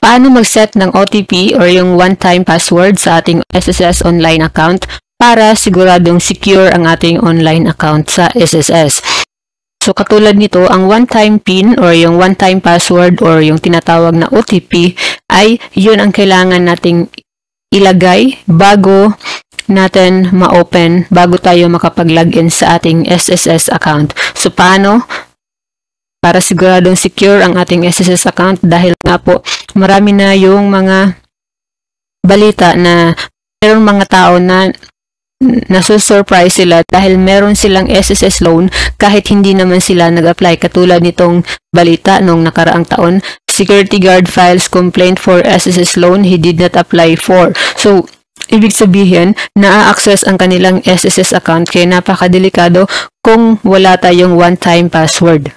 Paano mag-set ng OTP or yung one-time password sa ating SSS online account para siguradong secure ang ating online account sa SSS? So katulad nito, ang one-time PIN or yung one-time password or yung tinatawag na OTP ay yun ang kailangan nating ilagay bago natin ma-open, bago tayo makapag-login sa ating SSS account. So paano? Para siguradong secure ang ating SSS account dahil nga po marami na yung mga balita na mayroong mga tao na nasusurprise sila dahil meron silang SSS loan kahit hindi naman sila nag-apply. Katulad nitong balita nung nakaraang taon, security guard files complaint for SSS loan he did not apply for. So, ibig sabihin, na-access ang kanilang SSS account kaya napakadelikado kung wala tayong one-time password.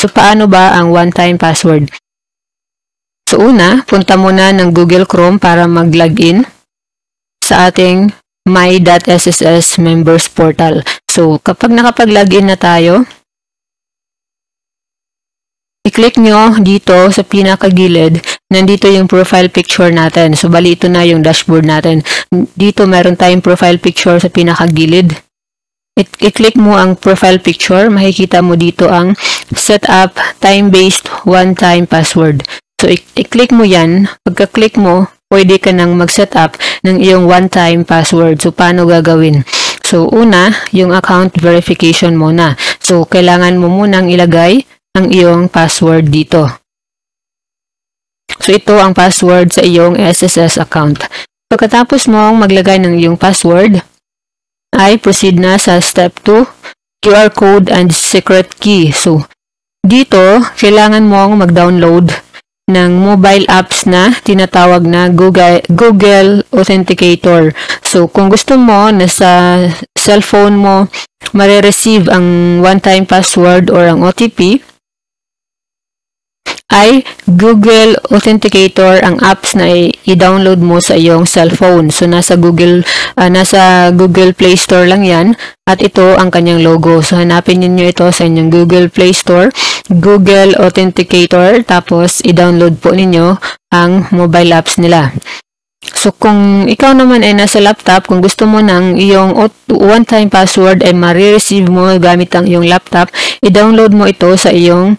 So, paano ba ang one-time password? So, una, punta muna ng Google Chrome para mag-login sa ating my.sss members portal. So, kapag nakapag-login na tayo, i-click nyo dito sa pinakagilid, nandito yung profile picture natin. So, bali ito na yung dashboard natin. Dito meron tayong profile picture sa pinakagilid. I-click mo ang profile picture, makikita mo dito ang setup time-based one-time password. So, i-click mo yan. Pagka-click mo, pwede ka nang mag-setup ng iyong one-time password. So, paano gagawin? So, una, yung account verification muna. So, kailangan mo munang ilagay ang iyong password dito. So, ito ang password sa iyong SSS account. Pagkatapos mong maglagay ng iyong password, ay proceed na sa step 2, QR code and secret key. So, dito, kailangan mong mag-download ng mobile apps na tinatawag na Google Authenticator. So, kung gusto mo na sa cellphone mo marireceive ang one-time password or ang OTP, ay Google Authenticator ang apps na i-download mo sa iyong cellphone. So, nasa Google Play Store lang yan. At ito ang kanyang logo. So, hanapin niyo ito sa inyong Google Play Store, Google Authenticator, tapos i-download po ninyo ang mobile apps nila. So, kung ikaw naman ay nasa laptop, kung gusto mo ng iyong one-time password ay marireceive mo gamit ang iyong laptop, i-download mo ito sa iyong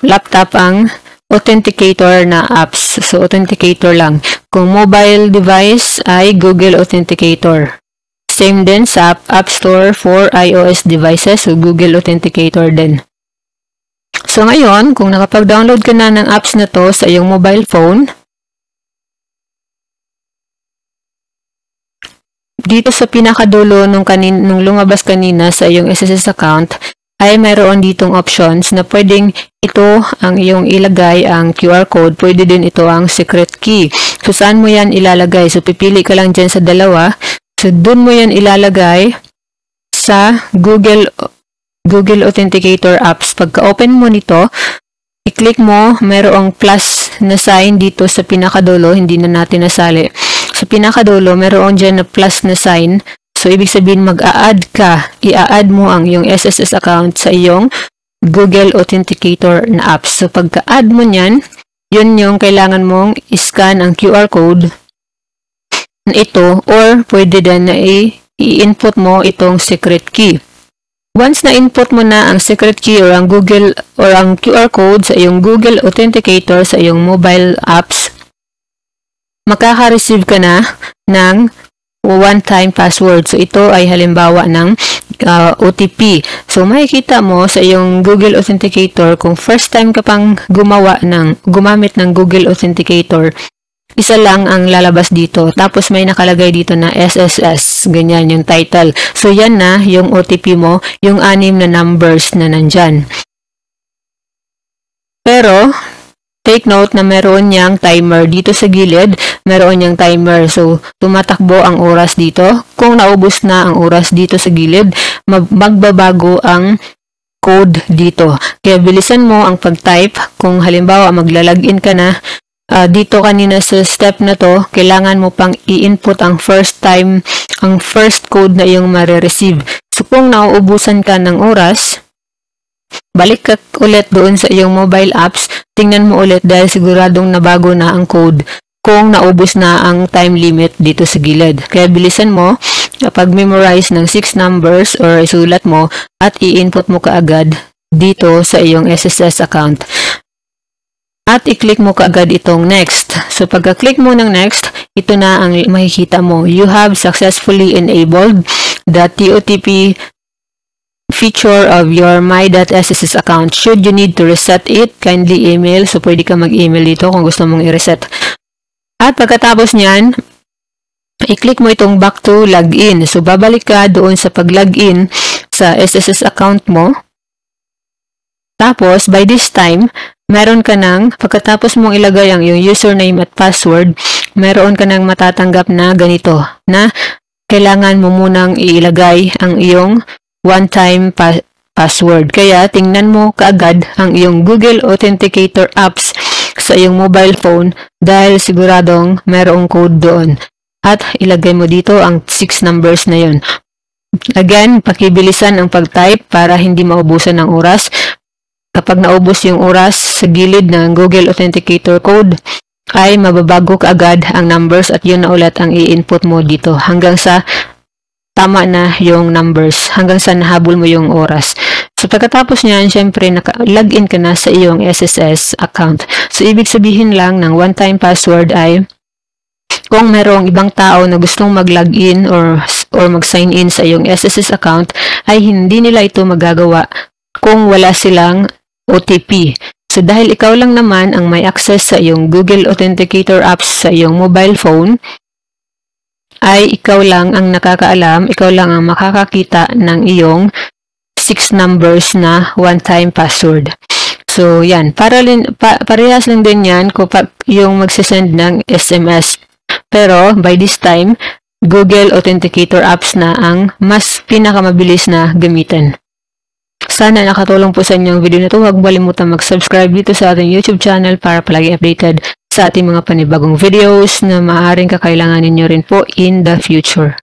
laptop ang Authenticator na apps. So, Authenticator lang. Kung mobile device ay Google Authenticator. Same din sa App Store for iOS devices. So, Google Authenticator din. So, ngayon, kung nakapag-download ka na ng apps na to sa iyong mobile phone, dito sa pinakadulo nung lumabas kanina sa iyong SSS account, ay mayroon ditong options na pwedeng ito ang iyong ilagay ang QR code, pwede din ito ang secret key. So, saan mo yan ilalagay? So, pipili ka lang dyan sa dalawa. So, dun mo yan ilalagay sa Google Authenticator apps. Pagka-open mo nito, i-click mo, mayroong plus na sign dito sa pinakadulo, hindi na natin nasali. Sa pinakadulo, mayroon dyan na plus na sign. So, ibig sabihin i-add mo ang iyong SSS account sa iyong Google Authenticator na apps. So, pagka-add mo niyan, yun yung kailangan mong i-scan ang QR code na ito or pwede din na i-input mo itong secret key. Once na input mo na ang secret key or ang QR code sa iyong Google Authenticator sa iyong mobile apps, makaka-receive ka na ng one-time password. So, ito ay halimbawa ng OTP. So, makikita mo sa iyong Google Authenticator kung first time ka pang gumamit ng Google Authenticator, isa lang ang lalabas dito. Tapos, may nakalagay dito na SSS. Ganyan yung title. So, yan na yung OTP mo, yung 6 na numbers na nandyan. Pero, take note na meron niyang timer dito sa gilid, meron niyang timer. So, tumatakbo ang oras dito. Kung naubos na ang oras dito sa gilid, magbabago ang code dito. Kaya bilisan mo ang pag-type. Kung halimbawa maglalagin ka na, dito kanina sa step na to, kailangan mo pang i-input ang first code na iyong marireceive. So, kung nauubusan ka ng oras, Balik ka ulit doon sa iyong mobile apps, tingnan mo ulit dahil siguradong nabago na ang code kung naubos na ang time limit dito sa gilid. Kaya bilisan mo, pag-memorize ng 6 numbers or isulat mo at i-input mo kaagad dito sa iyong SSS account. At i-click mo kaagad itong next. So pagka-click mo ng next, ito na ang makikita mo. You have successfully enabled the TOTP feature of your my.sss account. Should you need to reset it, kindly email. So pwede ka mag-email dito kung gusto mong i-reset. At pagkatapos niyan, i-click mo itong back to login. So babalik ka doon sa pag-login sa SSS account mo. Tapos by this time, meron ka ng, pagkatapos mong ilagay ang iyong username at password, meron ka ng matatanggap na ganito, na kailangan mo munang ilagay ang iyong one-time password. Kaya tingnan mo kaagad ang iyong Google Authenticator apps sa iyong mobile phone dahil siguradong mayroong code doon. At ilagay mo dito ang 6 numbers na yun. Again, pakibilisan ang pag-type para hindi maubusan ng oras. Kapag naubos yung oras sa gilid ng Google Authenticator code, ay mababago kaagad ang numbers at yun na ulit ang i-input mo dito hanggang sa tama na yung numbers, hanggang sa nahabol mo yung oras. So pagkatapos niyan, syempre naka-login ka na sa iyong SSS account. So ibig sabihin lang ng one-time password ay kung merong ibang tao na gustong mag-login or mag-sign in sa iyong SSS account, ay hindi nila ito magagawa kung wala silang OTP. So dahil ikaw lang naman ang may access sa iyong Google Authenticator apps sa iyong mobile phone, ay ikaw lang ang nakakaalam, ikaw lang ang makakakita ng iyong 6 numbers na one-time password. So yan, parehas lang din yan kapag yung magsisend ng SMS. Pero by this time, Google Authenticator apps na ang mas pinakamabilis na gamitin. Sana nakatulong po sa inyo ang video na ito. Huwag kalimutan mag-subscribe dito sa ating YouTube channel para palagi updated sa ating mga panibagong videos na maaaring kakailanganin nyo rin po in the future.